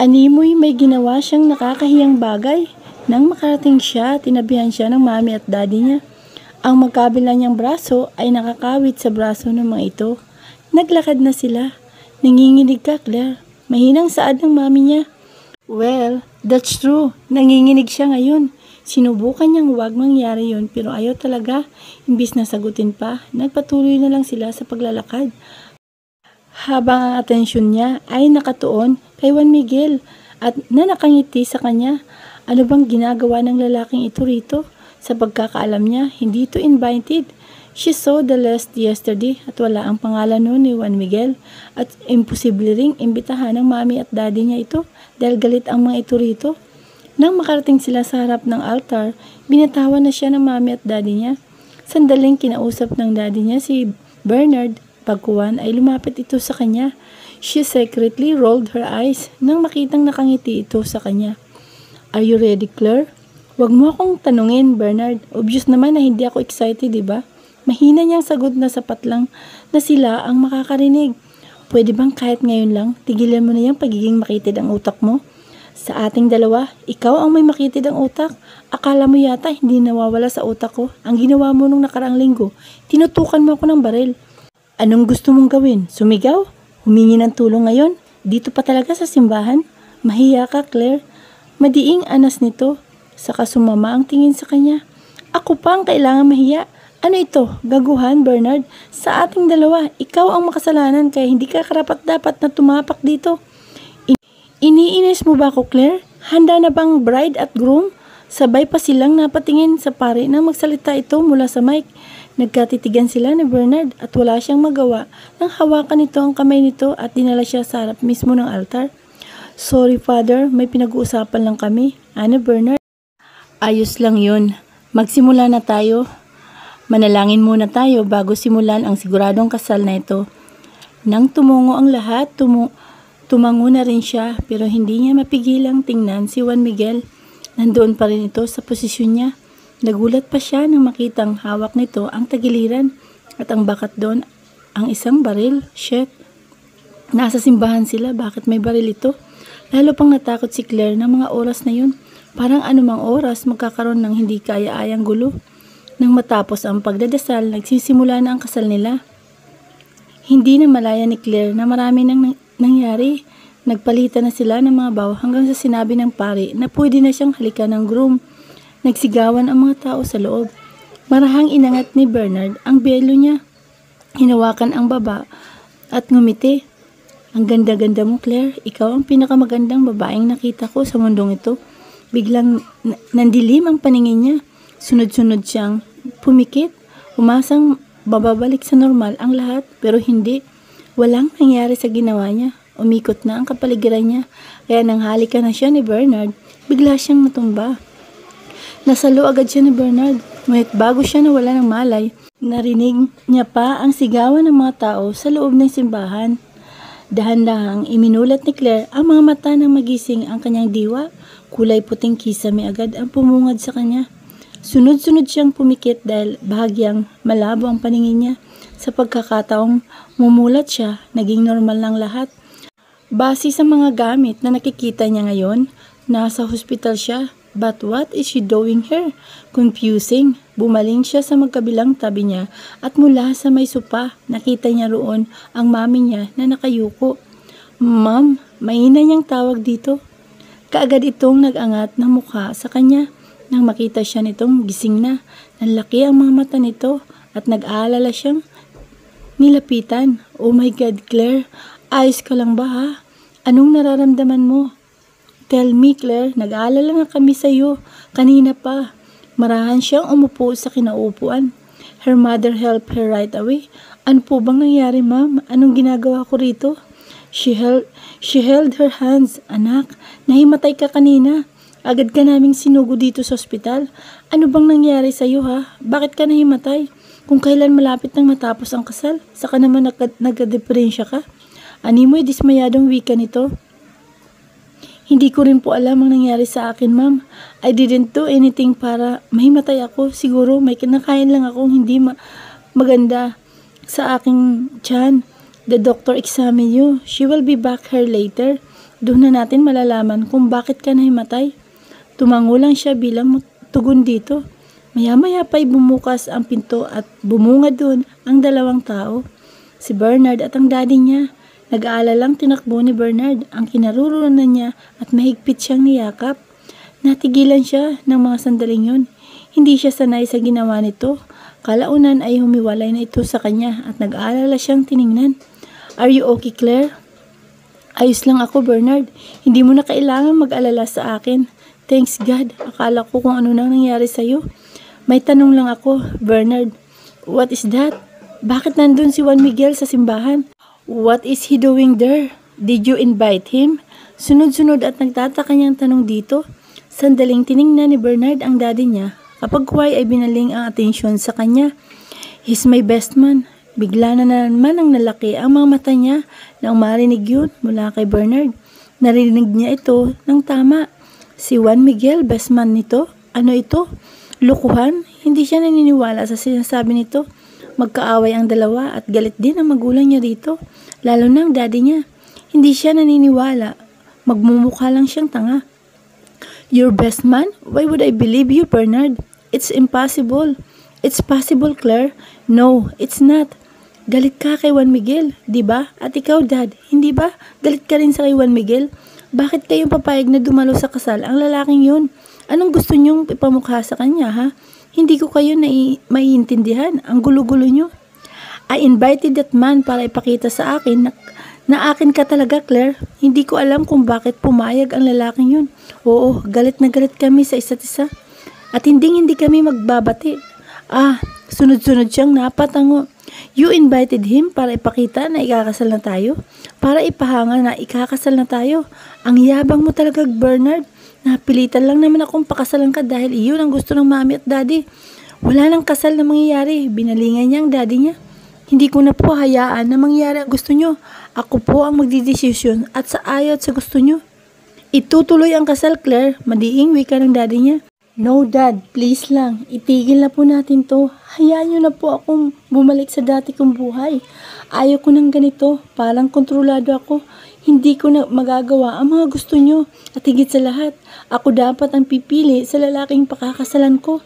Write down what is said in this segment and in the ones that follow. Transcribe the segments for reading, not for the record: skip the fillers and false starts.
Animoy may ginawa siyang nakakahiyang bagay. Nang makarating siya, tinabihan siya ng mami at daddy niya. Ang magkabila niyang braso ay nakakawit sa braso ng mga ito. Naglakad na sila. Nanginginig ka, Claire. Mahinang saad ng mami niya. Well, that's true. Nanginginig siya ngayon. Sinubukan niyang huwag mangyari yun pero ayaw talaga. Imbis na sagutin pa, nagpatuloy na lang sila sa paglalakad. Habang ang atensyon niya ay nakatuon kay Juan Miguel at nakangiti sa kanya. Ano bang ginagawa ng lalaking ito rito? Sa pagkakaalam niya, hindi ito invited. She saw the list yesterday at wala ang pangalan noon ni Juan Miguel at imposible ring imbitahan ng mami at daddy niya ito dahil galit ang mga ito rito. Nang makarating sila sa harap ng altar, binatawan na siya ng mami at daddy niya. Sandaling kinausap ng daddy niya si Bernard. Pagkuwan ay lumapit ito sa kanya. She secretly rolled her eyes nang makitang nakangiti ito sa kanya. Are you ready, Claire? Huwag mo akong tanungin, Bernard. Obvious naman na hindi ako excited, diba? Mahina niyang sagot na sapat lang na sila ang makakarinig. Pwede bang kahit ngayon lang, tigilan mo na yung pagiging makitid ang utak mo? Sa ating dalawa, ikaw ang may makitid ang utak. Akala mo yata hindi nawawala sa utak ko. Ang ginawa mo nung nakaraang linggo, tinutukan mo ako ng baril. Anong gusto mong gawin? Sumigaw? Humingi ng tulong ngayon? Dito pa talaga sa simbahan? Mahiya ka, Claire. Madiing anas nito. Saka sumama ang tingin sa kanya. Ako pa ang kailangan mahiya. Ano ito? Gaguhan, Bernard? Sa ating dalawa, ikaw ang makasalanan kaya hindi ka karapat-dapat na tumapak dito. Iniinis mo ba ako, Claire? Handa na bang bride at groom? Sabay pa silang napatingin sa pare na magsalita ito mula sa mic. Nagkatitigan sila ni Bernard at wala siyang magawa nang hawakan nito ang kamay nito at dinala siya sa harap mismo ng altar. Sorry, Father, may pinag-uusapan lang kami. Ano, Bernard? Ayos lang yun. Magsimula na tayo. Manalangin muna tayo bago simulan ang siguradong kasal na ito. Nang tumungo ang lahat, tumango na rin siya pero hindi niya mapigilang tingnan si Juan Miguel. Nandoon pa rin ito sa posisyon niya. Nagulat pa siya nang makitang hawak nito ang tagiliran at ang bakat doon ang isang baril. Shit. Nasa simbahan sila, bakit may baril ito? Lalo pang natakot si Claire ng mga oras na yun. Parang anumang oras magkakaroon ng hindi kaya-ayang gulo. Nang matapos ang pagdadasal, nagsisimula na ang kasal nila. Hindi na malaya ni Claire na marami nang nangyari. Nagpalitan na sila ng mga baw hanggang sa sinabi ng pari na pwede na siyang halikan ng groom. Nagsigawan ang mga tao sa loob. Marahang inangat ni Bernard ang belo niya. Hinawakan ang baba at ngumiti. Ang ganda-ganda mo, Claire. Ikaw ang pinakamagandang babaeng nakita ko sa mundong ito. Biglang nandilim ang paningin niya. Sunod-sunod siyang pumikit. Umasang bababalik sa normal ang lahat pero hindi. Walang nangyari sa ginawa niya. Umikot na ang kapaligiran niya. Kaya nang halikan na siya ni Bernard, bigla siyang natumba. Nasalo agad siya ni Bernard, ngunit bago siya nawala ng malay, narinig niya pa ang sigawan ng mga tao sa loob ng simbahan. Dahan-dahang iminulat ni Claire ang mga mata ng magising ang kanyang diwa, kulay puting kisame agad ang pumungad sa kanya. Sunod-sunod siyang pumikit dahil bahagyang malabo ang paningin niya. Sa pagkakataong mumulat siya, naging normal lang lahat. Base sa mga gamit na nakikita niya ngayon, nasa hospital siya. But what is she doing here? Confusing. Bumaling siya sa magkabilang tabi niya at mula sa may sopa, nakita niya roon ang mami niya na nakayuko. Ma'am, mahina niyang tawag dito. Kaagad itong nag-angat ng mukha sa kanya. Nang makita siya nitong gising na, nanlaki ang mga mata nito at nag-aalala siyang nilapitan. Oh my God, Claire, ayos ka lang ba ha? Anong nararamdaman mo? Tell me, Claire, nag-aalala nga kami sa iyo. Kanina pa. Marahan siyang umupo sa kinaupuan. Her mother helped her right away. Ano po bang nangyari, ma'am? Anong ginagawa ko rito? She held her hands. Anak, nahimatay ka kanina. Agad ka naming sinugo dito sa ospital. Ano bang nangyari sa iyo, ha? Bakit ka nahimatay? Kung kailan malapit nang matapos ang kasal, saka naman nagka-depresya ka. Animoy dismayadong wika nito. Hindi ko rin po alam ang nangyari sa akin, ma'am. I didn't do anything para mahimatay ako. Siguro may kinakain lang akong hindi maganda sa aking tiyan. The doctor examined you. She will be back here later. Doon na natin malalaman kung bakit ka nahimatay. Tumango lang siya bilang tugon dito. Maya-maya pa'y bumukas ang pinto at bumunga doon ang dalawang tao. Si Bernard at ang daddy niya. Nag-aalalang tinakbo ni Bernard ang kinaroroonan niya at mahigpit siyang niyakap. Natigilan siya ng mga sandaling yun. Hindi siya sanay sa ginawa nito. Kalaunan ay humiwalay na ito sa kanya at nag-aalala siyang tiningnan. Are you okay, Claire? Ayos lang ako, Bernard. Hindi mo na kailangan mag-alala sa akin. Thanks God. Akala ko kung ano nang nangyari sa'yo. May tanong lang ako, Bernard. What is that? Bakit nandun si Juan Miguel sa simbahan? What is he doing there? Did you invite him? Sunod-sunod at nagtataka niyang tanong dito. Sandaling tiningnan ni Bernard ang daddy niya. Kapag kuway ay binaling ang atensyon sa kanya. He's my best man. Bigla na naman ang nalaki ang mga mata niya nang marinig yun mula kay Bernard. Narinig niya ito ng tama. Si Juan Miguel, best man nito? Ano ito? Lukuhan? Hindi siya naniniwala sa sinasabi nito. Magkaaway ang dalawa at galit din ang magulang niya rito. Lalo na ang daddy niya. Hindi siya naniniwala. Magmumukha lang siyang tanga. Your best man? Why would I believe you, Bernard? It's impossible. It's possible, Claire. No, it's not. Galit ka kay Juan Miguel, di ba? At ikaw, Dad, hindi ba? Galit ka rin sa kay Juan Miguel? Bakit kayong papayag na dumalo sa kasal ang lalaking yun? Anong gusto niyong ipamukha sa kanya, ha? Hindi ko kayo maiintindihan. Ang gulo-gulo niyo. I invited that man para ipakita sa akin na akin ka talaga, Claire. Hindi ko alam kung bakit pumayag ang lalaking yun. Oo, galit na galit kami sa isa't isa. At hindi kami magbabati. Sunod-sunod siyang napatango. You invited him para ipakita na ikakasal na tayo? Para ipahanga na ikakasal na tayo? Ang yabang mo talaga, Bernard. Napilitan lang naman akong pakasalan ka dahil iyon ang gusto ng mami at daddy. Wala nang kasal na mangyayari. Binalingan niya ang daddy niya. Hindi ko na po hayaan na mangyari ang gusto nyo. Ako po ang magdidesisyon at sa ayaw at sa gusto nyo. Itutuloy ang kasal, Claire. Madiing wika ng daddy niya. No, Dad. Please lang. Itigil na po natin to. Hayaan nyo na po akong bumalik sa dati kong buhay. Ayaw ko ng ganito. Parang kontrolado ako. Hindi ko na magagawa ang mga gusto nyo. At higit sa lahat, ako dapat ang pipili sa lalaking pakakasalan ko.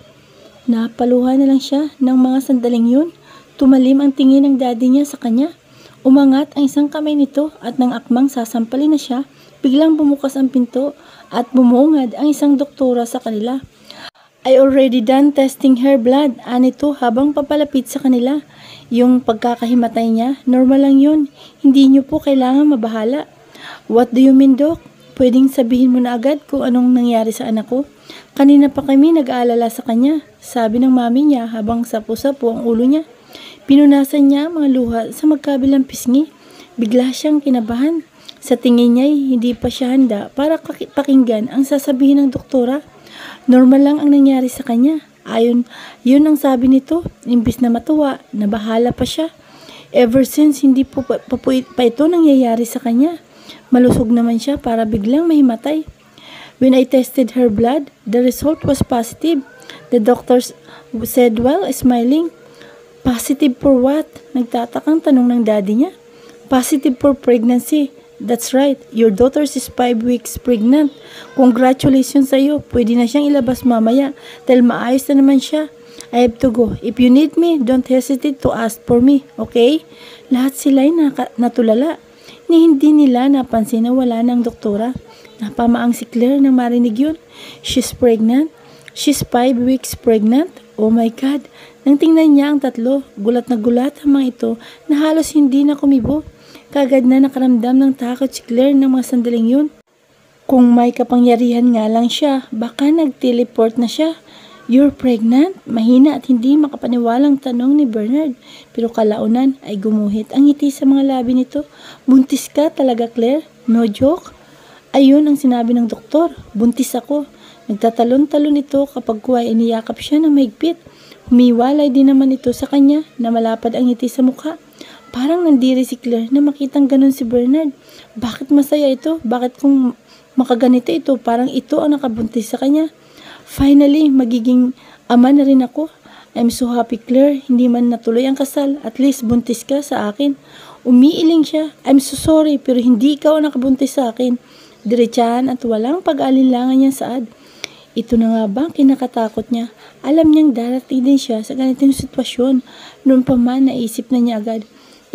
Napaluha na lang siya ng mga sandaling yun. Tumalim ang tingin ng daddy niya sa kanya. Umangat ang isang kamay nito at nang akmang sasampalin na siya, biglang bumukas ang pinto at bumungad ang isang doktora sa kanila. I already done testing her blood, anito habang papalapit sa kanila. Yung pagkakahimatay niya, normal lang yun. Hindi niyo po kailangan mabahala. What do you mean, Doc? Pwedeng sabihin mo na agad kung anong nangyari sa anak ko? Kanina pa kami nag-aalala sa kanya, sabi ng mami niya habang sapo-sapo ang ulo niya. Pinunasan niya ang mga luha sa magkabilang pisngi. Bigla siyang kinabahan. Sa tingin niya hindi pa siya handa para pakinggan ang sasabihin ng doktora. Normal lang ang nangyari sa kanya. Yun ang sabi nito. Imbis na matuwa, nabahala pa siya. Ever since hindi pa ito nangyayari sa kanya. Malusog naman siya para biglang mahimatay. When I tested her blood, the result was positive. The doctors said while smiling. Positive for what? Nagtatakang tanong ng daddy niya. Positive for pregnancy. That's right. Your daughter is 5 weeks pregnant. Congratulations sa iyo. Pwede na siyang ilabas mamaya dahil maayos na naman siya. I have to go. If you need me, don't hesitate to ask for me. Okay? Lahat sila'y natulala. Hindi nila napansin na wala ng doktora. Napamaang si Claire nang marinig yun. She's pregnant. She's 5 weeks pregnant. Oh my God. Nang tingnan niya ang tatlo, gulat na gulat ang mga ito na halos hindi na kumibo. Kagad na nakaramdam ng takot si Claire ng mga sandaling yun. Kung may kapangyarihan nga lang siya, baka nag-teleport na siya. You're pregnant? Mahina at hindi makapaniwalang tanong ni Bernard. Pero kalaunan ay gumuhit ang ngiti sa mga labi nito. Buntis ka talaga, Claire? No joke? Ayun ang sinabi ng doktor. Buntis ako. Nagtatalon-talon ito kapag kuway iniyakap siya ng mahigpit. Humiwalay din naman ito sa kanya na malapad ang ngiti sa mukha. Parang nandiri si Claire na makitang ganun si Bernard. Bakit masaya ito? Bakit kung makaganito ito, parang ito ang nakabuntis sa kanya? Finally, magiging ama na rin ako. I'm so happy, Claire. Hindi man natuloy ang kasal. At least buntis ka sa akin. Umiiling siya. I'm so sorry, pero hindi ikaw ang nakabuntis sa akin. diretsahan at walang pag-alinlangan niyang saad. Ito na nga ba ang kinakatakot niya? Alam niyang darating din siya sa ganitong sitwasyon. Noon pa man naisip na niya agad.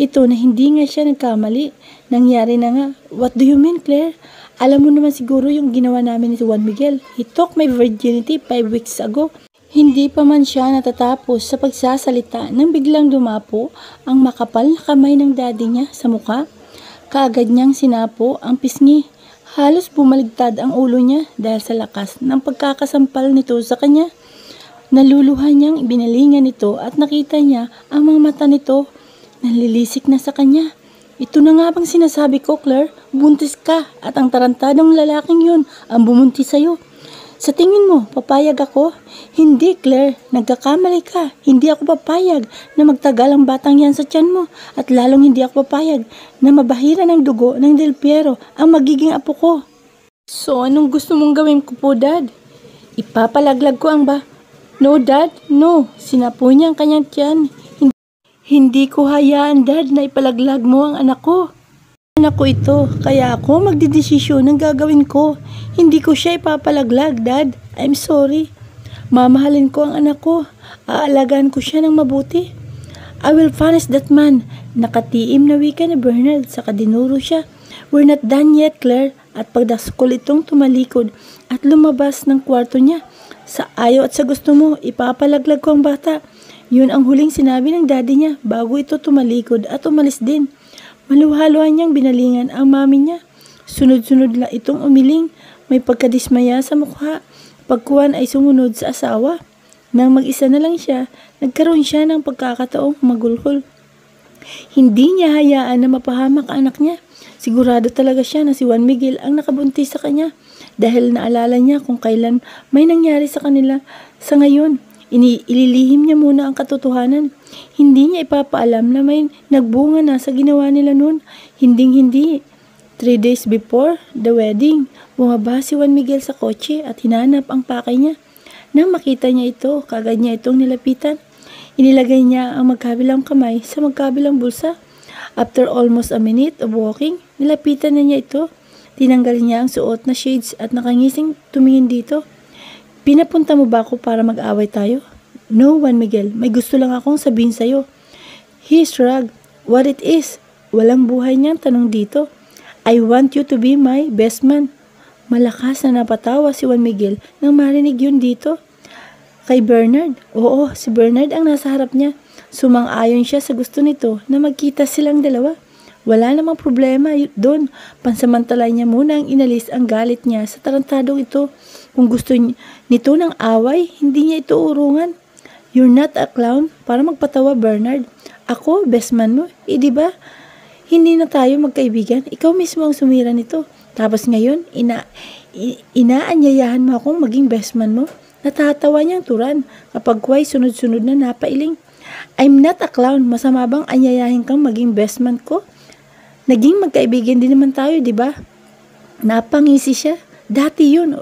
Ito na hindi nga siya nagkamali. Nangyari na nga. What do you mean, Claire? Alam mo naman siguro yung ginawa namin ni Juan Miguel. He took my virginity 5 weeks ago. Hindi pa man siya natatapos sa pagsasalita nang biglang dumapo ang makapal na kamay ng daddy niya sa muka. Kaagad niyang sinapo ang pisngi. Halos bumaligtad ang ulo niya dahil sa lakas ng pagkakasampal nito sa kanya. Naluluhan niyang ibinalingan ito at nakita niya ang mga mata nito. Nalilisik na sa kanya. Ito na nga bang sinasabi ko, Claire? Buntis ka at ang tarantadong lalaking yun ang bumuntis sa'yo. Sa tingin mo, papayag ako? Hindi, Claire. Nagkakamali ka. Hindi ako papayag na magtagal ang batang yan sa tiyan mo. At lalong hindi ako papayag na mabahira ng dugo ng Del Piero ang magiging apo ko. So, anong gusto mong gawin ko po, Dad? Ipapalaglag ko ang No, Dad. No. Sinapo niya ang kanyang tiyan. Hindi ko hayaan, Dad, na ipalaglag mo ang anak ko. Anak ko ito, kaya ako magdidesisyon ng gagawin ko. Hindi ko siya ipapalaglag, Dad. I'm sorry. Mamahalin ko ang anak ko. Aalagaan ko siya ng mabuti. I will punish that man. Nakatiim na wika ni Bernard, saka dinuro siya. We're not done yet, Claire. At pagdaskol itong tumalikod at lumabas ng kwarto niya. Sa ayaw at sa gusto mo, ipapalaglag ko ang bata. Yun ang huling sinabi ng daddy niya bago ito tumalikod at umalis din. Maluhaluhan niyang binalingan ang mami niya. Sunod-sunod lang itong umiling. May pagkadismaya sa mukha. Pagkuhan ay sumunod sa asawa. Nang mag-isa na lang siya, nagkaroon siya ng pagkakataong magulhol. Hindi niya hayaan na mapahamak ang anak niya. Sigurado talaga siya na si Juan Miguel ang nakabuntis sa kanya dahil naalala niya kung kailan may nangyari sa kanila sa ngayon. Ililihim niya muna ang katotohanan. Hindi niya ipapaalam na may nagbunga na sa ginawa nila noon. Hinding-hindi. 3 days before the wedding, bumaba si Juan Miguel sa kotse at hinanap ang pakay niya. Nang makita niya ito, kagad niya itong nilapitan. Inilagay niya ang magkabilang kamay sa magkabilang bulsa. After almost a minute of walking, nilapitan na niya ito. Tinanggal niya ang suot na shades at nakangising tumingin dito. Pinapunta mo ba ako para mag-away tayo? No, Juan Miguel. May gusto lang akong sabihin sa'yo. He shrugged. What it is? Walang buhay niyang tanong dito. I want you to be my best man. Malakas na napatawa si Juan Miguel nang marinig yun dito. Kay Bernard? Oo, si Bernard ang nasa harap niya. Sumang-ayon siya sa gusto nito na magkita silang dalawa. Wala namang problema doon. Pansamantala niya muna ang inalis ang galit niya sa tarantadong ito. Kung gusto nito ng away, hindi niya ito urungan. You're not a clown para magpatawa, Bernard. Ako, best man mo. Diba? Hindi na tayo magkaibigan. Ikaw mismo ang sumira nito. Tapos ngayon, inaanyayahan mo akong maging best man mo. Natatawa niyang turan kapag kuwa'y sunod-sunod na napailing. I'm not a clown. Masama bang anyayahin kang maging best man ko? Naging magkaibigan din naman tayo, di ba? Napangisi siya. Dati yun.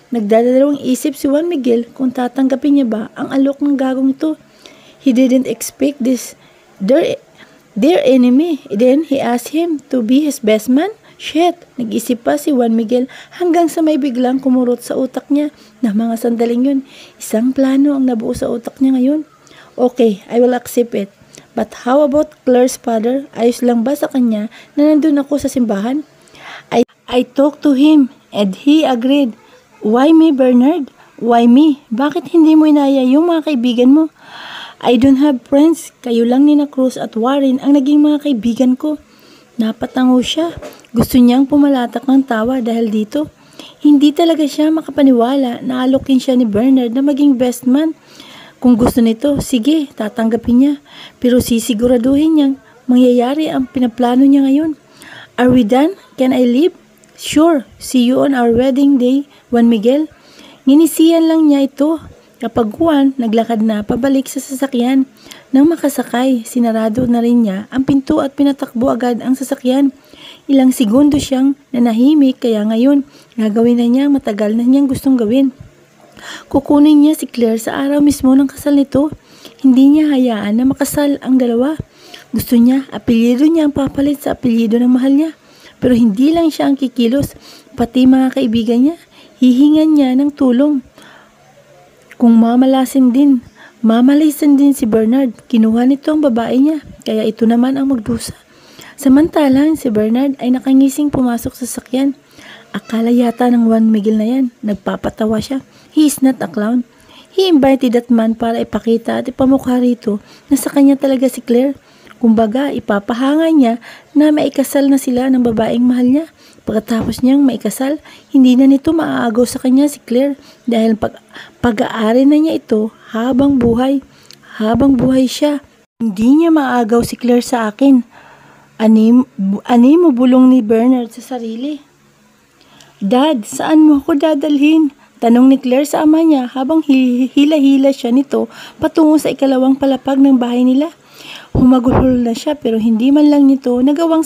Nagdadalawang isip si Juan Miguel kung tatanggapin niya ba ang alok ng gagong ito. He didn't expect this. Their enemy. Then he asked him to be his best man. Shit! Nag-isip pa si Juan Miguel hanggang sa may biglang kumurot sa utak niya na mga sandaling yun. Isang plano ang nabuo sa utak niya ngayon. Okay, I will accept it. But how about Claire's father? Ayos lang ba sa kanya na nandun ako sa simbahan? I talked to him and he agreed. Why me, Bernard? Why me? Bakit hindi mo inaya yung mga kaibigan mo? I don't have friends. Kayo lang ni na Cruz at Warren ang naging mga kaibigan ko. Napatango siya. Gusto niyang pumalatak ng tawa dahil dito. Hindi talaga siya makapaniwala na alokin siya ni Bernard na maging best man. Kung gusto nito, sige, tatanggapin niya. Pero sisiguraduhin niyang mangyayari ang pinaplano niya ngayon. Are we done? Can I leave? Sure. See you on our wedding day, Juan Miguel. Nginisiyan lang niya ito. Kapag Juan, naglakad na pabalik sa sasakyan. Nang makasakay, sinarado na rin niya ang pinto at pinatakbo agad ang sasakyan. Ilang segundo siyang nanahimik kaya ngayon gagawin na niya matagal na niyang gustong gawin. Kukunin niya si Claire sa araw mismo ng kasal nito. Hindi niya hayaan na makasal ang dalawa. Gusto niya, apelyido niya ang papalit sa apelyido ng mahal niya. Pero hindi lang siya ang kikilos, pati mga kaibigan niya, hihingan niya ng tulong. Kung mamalasin din si Bernard, kinuha nito ang babae niya, kaya ito naman ang magdusa. Samantalang si Bernard ay nakangising pumasok sa sakyan. Akala yata ng Juan Miguel na yan, nagpapatawa siya. He is not a clown. He invited that man para ipakita at ipamukha rito na sa kanya talaga si Claire. Kumbaga, ipapahanga niya na maikasal na sila ng babaeng mahal niya. Pagkatapos niyang maikasal, hindi na nito maaagaw sa kanya si Claire dahil pag-aari na niya ito habang buhay. Habang buhay siya, hindi niya maaagaw si Claire sa akin. Ani mo bulong ni Bernard sa sarili. Dad, saan mo ako dadalhin? Tanong ni Claire sa ama niya habang hila-hila siya nito patungo sa ikalawang palapag ng bahay nila. Humagulhol na siya pero hindi man lang nito nagawang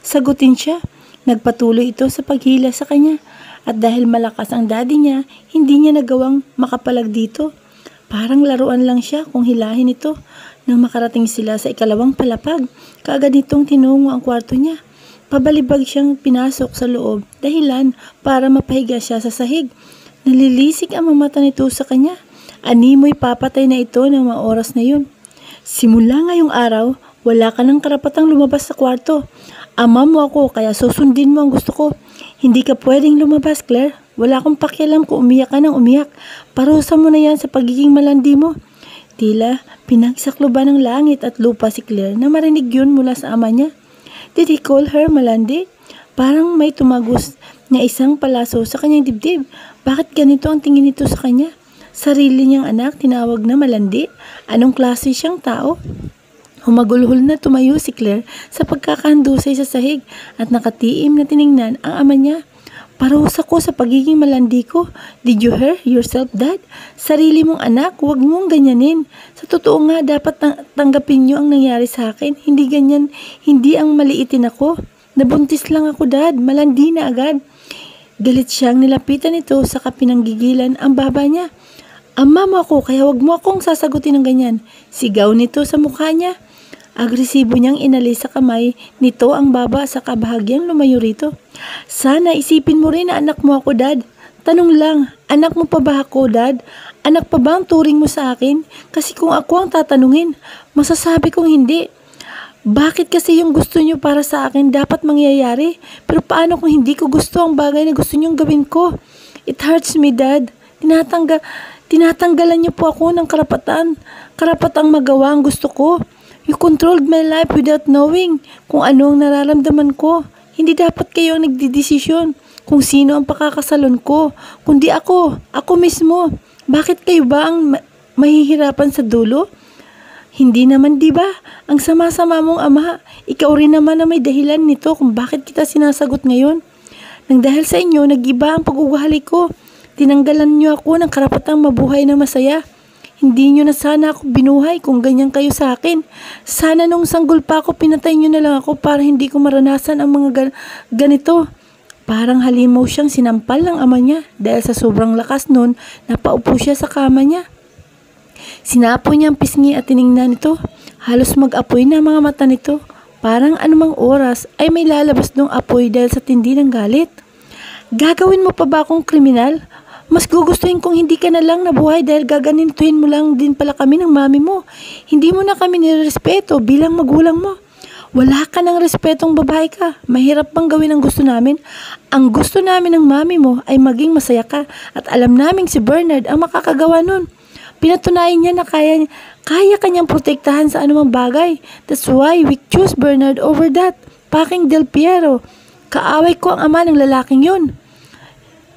sagutin siya. Nagpatuloy ito sa paghila sa kanya at dahil malakas ang daddy niya, hindi niya nagawang makapalag dito. Parang laruan lang siya kung hilahin ito. Nang makarating sila sa ikalawang palapag, kaagad nitong tinungo ang kwarto niya. Pabalibag siyang pinasok sa loob dahilan para mapahiga siya sa sahig. Nalilisik ang mga mata nito sa kanya. Animoy papatay na ito ng mga oras na yun. Simula ngayong araw, wala ka ng karapatang lumabas sa kwarto. Ama mo ako kaya susundin mo ang gusto ko. Hindi ka pwedeng lumabas, Claire. Wala akong pakialam kung umiyak ka ng umiyak. Parusa mo na yan sa pagiging malandi mo. Tila pinagsakloban ng langit at lupa si Claire na marinig yun mula sa ama niya. Did he call her malandi? Parang may tumagos na isang palaso sa kanyang dibdib. Bakit ganito ang tingin nito sa kanya? Sarili niyang anak tinawag na malandi? Anong klase siyang tao? Humagulhol na tumayo si Claire sa pagkakahandusay sa sahig at nakatiim na tiningnan ang ama niya. Parusa ko sa pagiging malandi ko. Did you hear yourself, Dad? Sarili mong anak, huwag mong ganyanin. Sa totoo nga, dapat tanggapin niyo ang nangyari sa akin. Hindi ganyan, hindi ang maliitin ako. Nabuntis lang ako, Dad. Malandi na agad. Galit siyang nilapitan ito sa kapinanggigilan ang baba niya. Ama mo ako, kaya huwag mo akong sasagutin ng ganyan. Sigaw nito sa mukha niya. Agresibo niyang inalis sa kamay nito ang baba sa kabahagyang lumayo rito. Sana isipin mo rin na anak mo ako, Dad. Tanong lang, anak mo pa ba ako, Dad? Anak pa ba ang turing mo sa akin? Kasi kung ako ang tatanungin, masasabi kong hindi. Bakit kasi yung gusto niyo para sa akin dapat mangyayari? Pero paano kung hindi ko gusto ang bagay na gusto niyong gawin ko? It hurts me, Dad. Tinatanggalan niyo po ako ng karapatang magawa ang gusto ko. You controlled my life without knowing kung ano ang nararamdaman ko. Hindi dapat kayo ang nagdidesisyon kung sino ang pakakasalon ko, kundi ako mismo. Bakit kayo ba ang mahihirapan sa dulo? Hindi naman, di ba? Ang sama-sama mong ama, ikaw rin naman na may dahilan nito kung bakit kita sinasagot ngayon. Nang dahil sa inyo, nag-iba ang pag-uugali ko. Tinanggalan niyo ako ng karapatang mabuhay na masaya. Hindi nyo na sana ako binuhay kung ganyan kayo sa akin. Sana nung sanggol pa ako, pinatay nyo na lang ako para hindi ko maranasan ang mga ganito. Parang halimaw siyang sinampal ng ama niya dahil sa sobrang lakas nun, napaupo siya sa kama niya. Sinapo niya ang pisngi at tiningnan nito. Halos mag-apoy na mga mata nito. Parang anumang oras ay may lalabas ng apoy dahil sa tindi ng galit. Gagawin mo pa ba akong kriminal? Mas gugustuhin kong hindi ka na lang nabuhay dahil gaganintuhin mo lang din pala kami ng mami mo. Hindi mo na kami nirespeto bilang magulang mo. Wala ka ng respetong babae ka. Mahirap bang gawin ang gusto namin? Ang gusto namin ng mami mo ay maging masaya ka at alam naming si Bernard ang makakagawa nun. Pinatunayan niya na kaya kanyang protektahan sa anumang bagay. That's why we choose Bernard over that. Paking Del Piero. Kaaway ko ang ama ng lalaking yun.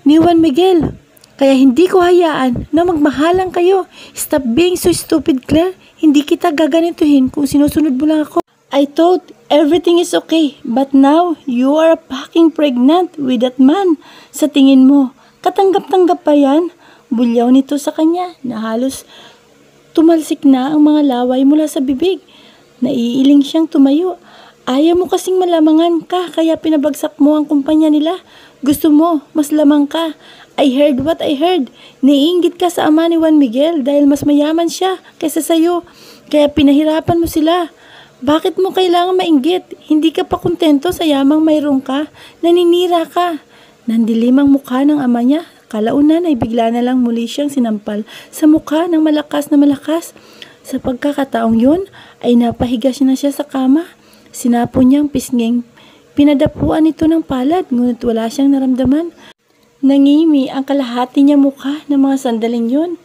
Ni Juan Miguel. Kaya hindi ko hayaan na magmahalan kayo. Stop being so stupid, Claire. Hindi kita gaganituhin kung sinusunod mo lang ako. I thought everything is okay, but now you are fucking pregnant with that man. Sa tingin mo, katanggap-tanggap pa yan? Bulyaw nito sa kanya na halos tumalsik na ang mga laway mula sa bibig. Naiiling siyang tumayo. Ayaw mo kasing malamangan ka kaya pinabagsak mo ang kumpanya nila. Gusto mo, mas lamang ka. I heard what I heard. Naiinggit ka sa ama ni Juan Miguel dahil mas mayaman siya kaysa sa'yo. Kaya pinahirapan mo sila. Bakit mo kailangan mainggit? Hindi ka pa kontento sa yamang mayroon ka. Naninira ka. Nandilim ang mukha ng ama niya. Kalaunan ay bigla na lang muli siyang sinampal sa mukha ng malakas na malakas. Sa pagkakataong yun ay napahiga na siya sa kama. Sinapo niyang pisnging. Pinadapuan ito ng palad ngunit wala siyang naramdaman. Nangimi ang kalahati niya mukha ng mga sandaling yun.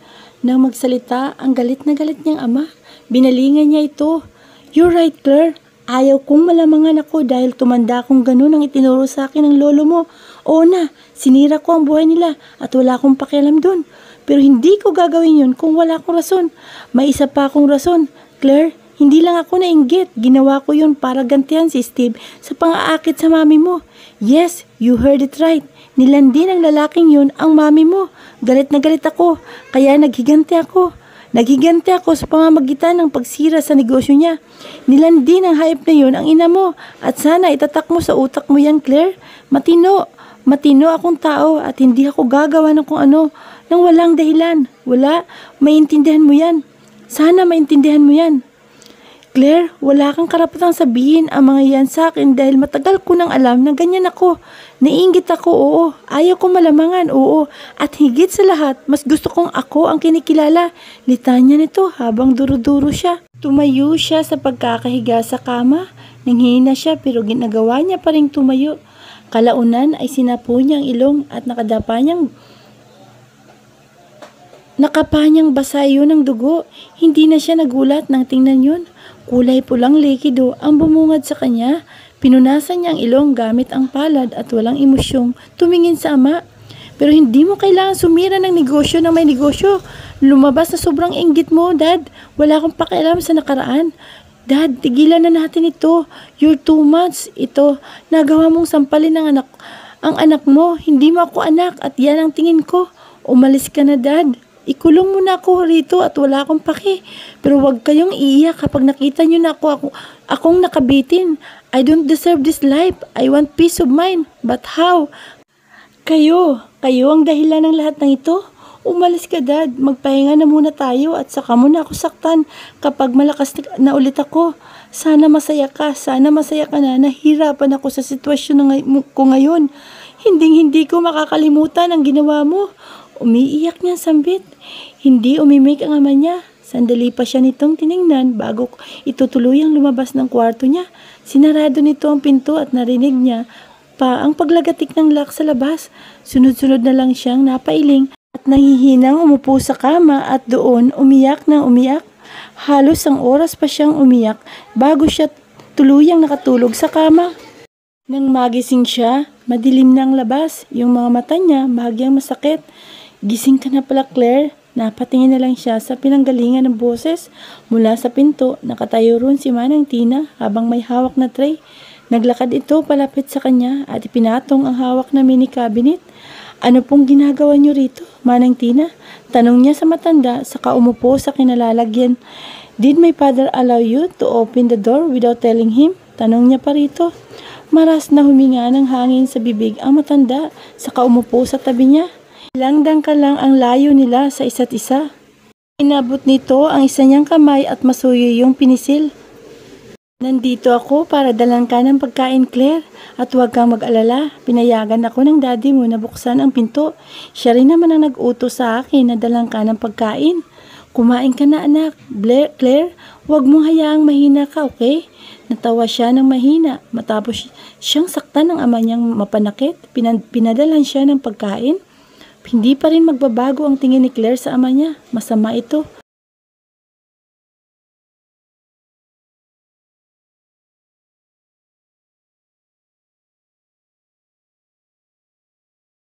Nang magsalita ang galit na galit niyang ama, binalingan niya ito. You're right, Claire. Ayaw kong malamangan ako dahil tumanda akong ganun ang itinuro sa akin ng lolo mo. Oo na, sinira ko ang buhay nila at wala akong pakialam dun. Pero hindi ko gagawin yun kung wala akong rason. May isa pa akong rason. Claire, hindi lang ako nainggit. Ginawa ko yun para gantihan si Steve sa pang-aakit sa mami mo. Yes, you heard it right. Nilandi ng lalaking yun ang mami mo. Galit na galit ako, kaya naghiganti ako. Naghiganti ako sa pamamagitan ng pagsira sa negosyo niya. Nilandi ng hayop na yun ang ina mo at sana itatak mo sa utak mo yan, Claire. Matino akong tao at hindi ako gagawa ng kung ano nang walang dahilan. Wala, maintindihan mo yan. Sana maintindihan mo yan. Claire, wala kang karapatang sabihin ang mga yan sa akin dahil matagal ko nang alam na ganyan ako. Naiinggit ako, oo. Ayaw ko malamangan, oo. At higit sa lahat, mas gusto kong ako ang kinikilala. Litanya nito habang duro-duro siya. Tumayo siya sa pagkakahiga sa kama. Nanghihina siya pero ginagawa niya pa rin tumayo. Kalaunan ay sinapo niya ang ilong at nakapa niyang basa yun ng dugo. Hindi na siya nagulat nang tingnan yun. Kulay pulang likido ang bumungad sa kanya. Pinunasan niya ang ilong gamit ang palad at walang emosyong tumingin sa ama. Pero hindi mo kailangan sumira ng negosyo ng may negosyo. Lumabas na sobrang inggit mo, Dad. Wala akong pakialam sa nakaraan. Dad, tigilan na natin ito. You're too much. Ito, nagawa mong sampalin ang anak mo. Hindi mo ako anak at yan ang tingin ko. Umalis ka na, Dad. Ikulong mo na ako rito at wala akong paki. Pero huwag kayong iiyak kapag nakita nyo na akong nakabitin. I don't deserve this life. I want peace of mind. But how? Kayo ang dahilan ng lahat ng ito. Umalis ka, Dad. Magpahinga na muna tayo at saka mo na ako saktan kapag malakas na ulit ako. Sana masaya ka na. Nahirapan ako sa sitwasyon ko ngayon. Hindi ko makakalimutan ang ginawa mo. Umiiyak niya sambit. Hindi umimik ang ama niya. Sandali pa siya nitong tiningnan bago itutuluyang lumabas ng kwarto niya. Sinarado nito ang pinto at narinig niya pa ang paglagatik ng lock sa labas. Sunod-sunod na lang siyang napailing at nanghihinang umupo sa kama at doon umiyak ng umiyak. Halos ang oras pa siyang umiyak bago siya tuluyang nakatulog sa kama. Nang magising siya, madilim na ang labas. Yung mga mata niya bahagyang masakit. Gising ka na pala, Claire. Napatingin na lang siya sa pinanggalingan ng boses. Mula sa pinto, nakatayo roon si Manang Tina habang may hawak na tray. Naglakad ito palapit sa kanya at ipinatong ang hawak na mini cabinet. Ano pong ginagawa niyo rito, Manang Tina? Tanong niya sa matanda saka umupo sa kinalalagyan. Did my father allow you to open the door without telling him? Tanong niya pa rito. Maras na huminga ng hangin sa bibig ang matanda saka umupo sa tabi niya. Ilang dangka lang ang layo nila sa isa't isa. Inabot nito ang isa niyang kamay at masuyo yung pinisil. Nandito ako para dalan ka ng pagkain, Claire. At huwag kang mag-alala. Pinayagan ako ng daddy mo na buksan ang pinto. Siya rin naman ang nag-utos sa akin na dalan ka ng pagkain. Kumain ka na, anak. Claire, huwag mong hayaang mahina ka, okay? Natawa siya ng mahina. Matapos siyang saktan ng ama niyang mapanakit, pinadalan siya ng pagkain. Hindi pa rin magbabago ang tingin ni Claire sa ama niya. Masama ito.